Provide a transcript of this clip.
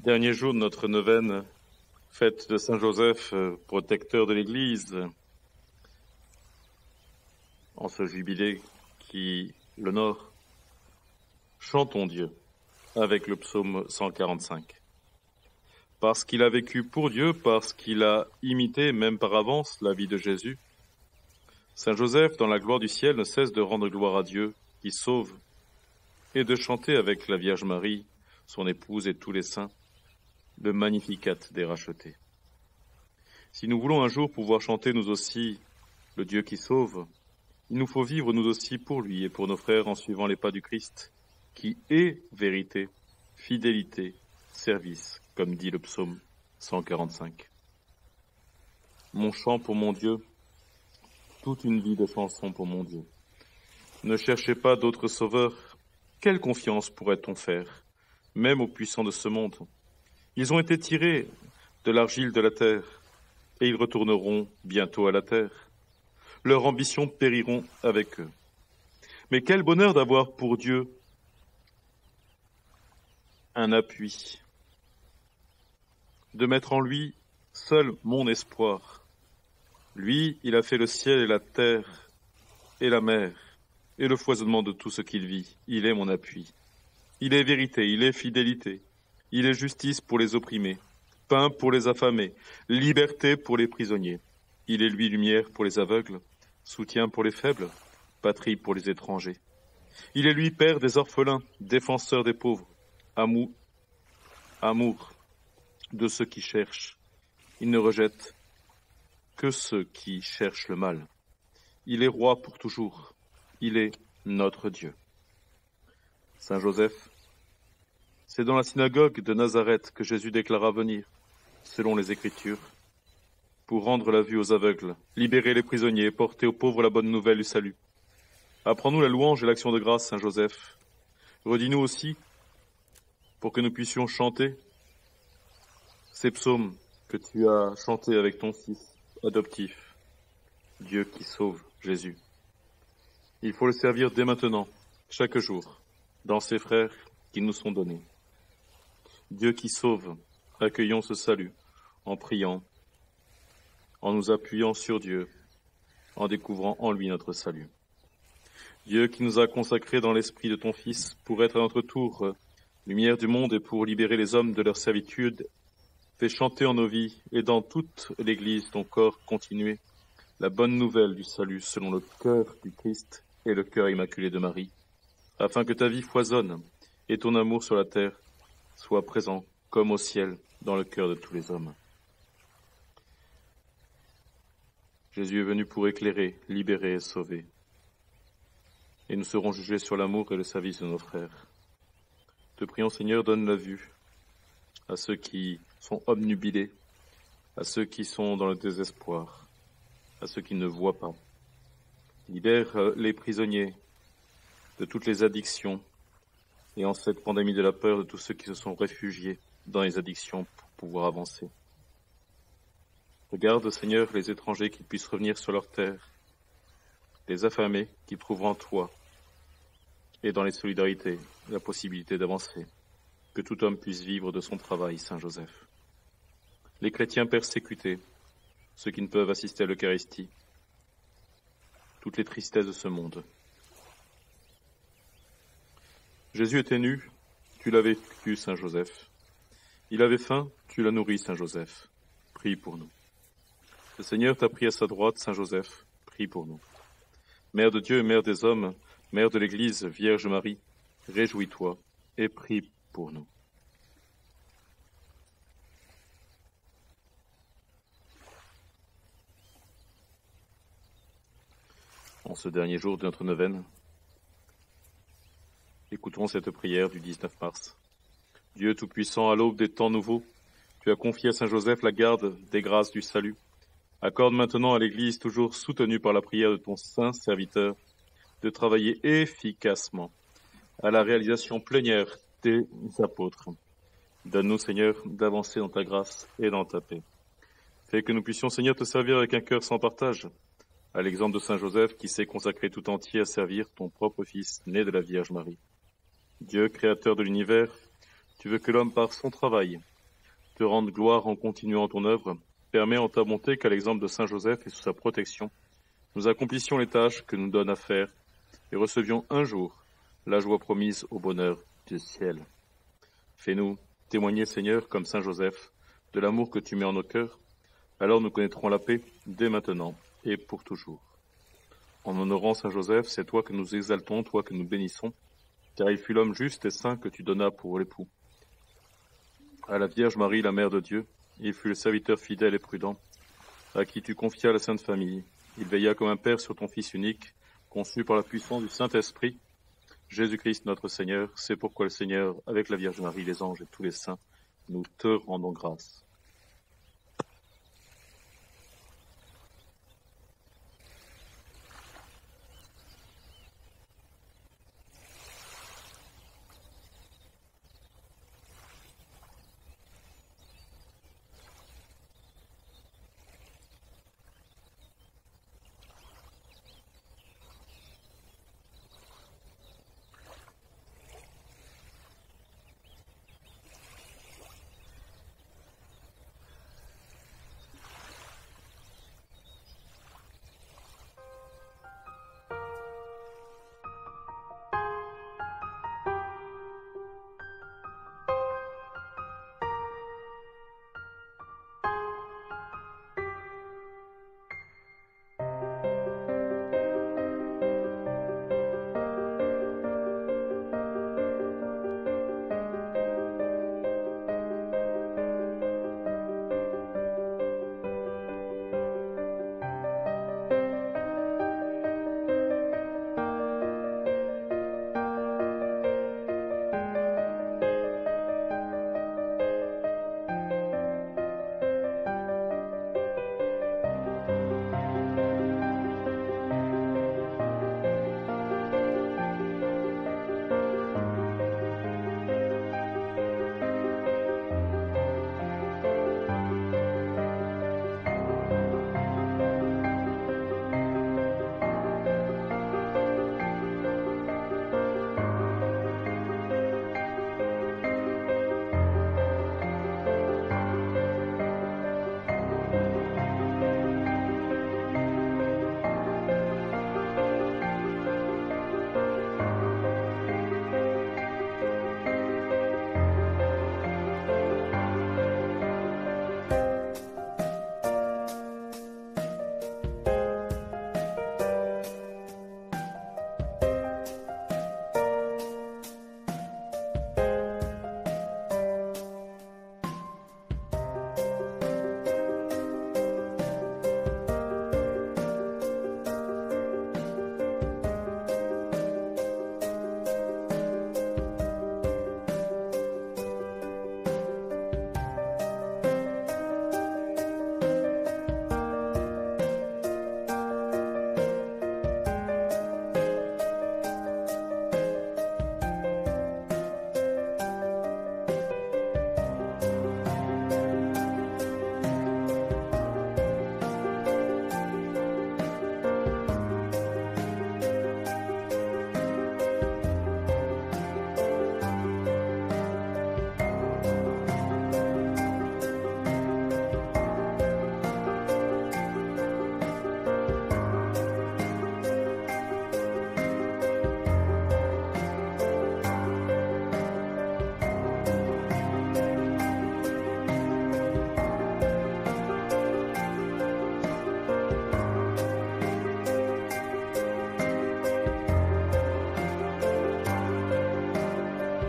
Dernier jour de notre neuvaine, fête de Saint Joseph, protecteur de l'Église, en ce jubilé qui l'honore, chantons Dieu avec le psaume 145. Parce qu'il a vécu pour Dieu, parce qu'il a imité même par avance la vie de Jésus, Saint Joseph, dans la gloire du ciel, ne cesse de rendre gloire à Dieu qui sauve et de chanter avec la Vierge Marie, son épouse et tous les saints, le Magnificat des rachetés. Si nous voulons un jour pouvoir chanter nous aussi le Dieu qui sauve, il nous faut vivre nous aussi pour lui et pour nos frères en suivant les pas du Christ, qui est vérité, fidélité, service, comme dit le psaume 145. Mon chant pour mon Dieu, toute une vie de chansons pour mon Dieu. Ne cherchez pas d'autres sauveurs. Quelle confiance pourrait-on faire, même aux puissants de ce monde? Ils ont été tirés de l'argile de la terre, et ils retourneront bientôt à la terre. Leurs ambitions périront avec eux. Mais quel bonheur d'avoir pour Dieu un appui, de mettre en lui seul mon espoir. Lui, il a fait le ciel et la terre et la mer et le foisonnement de tout ce qu'il vit. Il est mon appui. Il est vérité, il est fidélité. Il est justice pour les opprimés, pain pour les affamés, liberté pour les prisonniers. Il est lui lumière pour les aveugles, soutien pour les faibles, patrie pour les étrangers. Il est lui père des orphelins, défenseur des pauvres, amour de ceux qui cherchent. Il ne rejette que ceux qui cherchent le mal. Il est roi pour toujours. Il est notre Dieu. Saint Joseph, c'est dans la synagogue de Nazareth que Jésus déclara venir, selon les Écritures, pour rendre la vue aux aveugles, libérer les prisonniers, porter aux pauvres la bonne nouvelle du salut. Apprends-nous la louange et l'action de grâce, Saint Joseph. Redis-nous aussi, pour que nous puissions chanter ces psaumes que tu as chantés avec ton Fils adoptif, Dieu qui sauve, Jésus. Il faut le servir dès maintenant, chaque jour, dans ces frères qui nous sont donnés. Dieu qui sauve, accueillons ce salut en priant, en nous appuyant sur Dieu, en découvrant en lui notre salut. Dieu qui nous a consacrés dans l'esprit de ton Fils pour être à notre tour lumière du monde et pour libérer les hommes de leur servitude, fais chanter en nos vies et dans toute l'Église ton corps continuer la bonne nouvelle du salut selon le cœur du Christ et le cœur immaculé de Marie, afin que ta vie foisonne et ton amour sur la terre soit présent comme au ciel dans le cœur de tous les hommes. Jésus est venu pour éclairer, libérer et sauver. Et nous serons jugés sur l'amour et le service de nos frères. Te prions, Seigneur, donne la vue à ceux qui sont obnubilés, à ceux qui sont dans le désespoir, à ceux qui ne voient pas. Libère les prisonniers de toutes les addictions et en cette pandémie de la peur de tous ceux qui se sont réfugiés dans les addictions pour pouvoir avancer. Regarde, Seigneur, les étrangers qui puissent revenir sur leur terre, les affamés qui trouveront en toi et dans les solidarités la possibilité d'avancer, que tout homme puisse vivre de son travail, Saint Joseph. Les chrétiens persécutés, ceux qui ne peuvent assister à l'Eucharistie, toutes les tristesses de ce monde. Jésus était nu, tu l'as vécu, Saint Joseph. Il avait faim, tu l'as nourri, Saint Joseph. Prie pour nous. Le Seigneur t'a pris à sa droite, Saint Joseph. Prie pour nous. Mère de Dieu et Mère des hommes, Mère de l'Église, Vierge Marie, réjouis-toi et prie pour nous. En ce dernier jour de notre neuvaine, écoutons cette prière du 19 mars. Dieu Tout-Puissant, à l'aube des temps nouveaux, tu as confié à Saint Joseph la garde des grâces du salut. Accorde maintenant à l'Église, toujours soutenue par la prière de ton saint serviteur, de travailler efficacement à la réalisation plénière des apôtres. Donne-nous, Seigneur, d'avancer dans ta grâce et dans ta paix. Fais que nous puissions, Seigneur, te servir avec un cœur sans partage, à l'exemple de Saint Joseph qui s'est consacré tout entier à servir ton propre Fils, né de la Vierge Marie. Dieu, créateur de l'univers, tu veux que l'homme, par son travail, te rendre gloire en continuant ton œuvre, permets en ta bonté qu'à l'exemple de Saint Joseph et sous sa protection, nous accomplissions les tâches que nous donne à faire et recevions un jour la joie promise au bonheur du ciel. Fais-nous témoigner, Seigneur, comme Saint Joseph, de l'amour que tu mets en nos cœurs, alors nous connaîtrons la paix dès maintenant et pour toujours. En honorant Saint Joseph, c'est toi que nous exaltons, toi que nous bénissons, car il fut l'homme juste et saint que tu donnas pour l'époux. À la Vierge Marie, la Mère de Dieu, il fut le serviteur fidèle et prudent, à qui tu confias la Sainte Famille. Il veilla comme un Père sur ton Fils unique, conçu par la puissance du Saint-Esprit, Jésus-Christ notre Seigneur. C'est pourquoi le Seigneur, avec la Vierge Marie, les anges et tous les saints, nous te rendons grâce.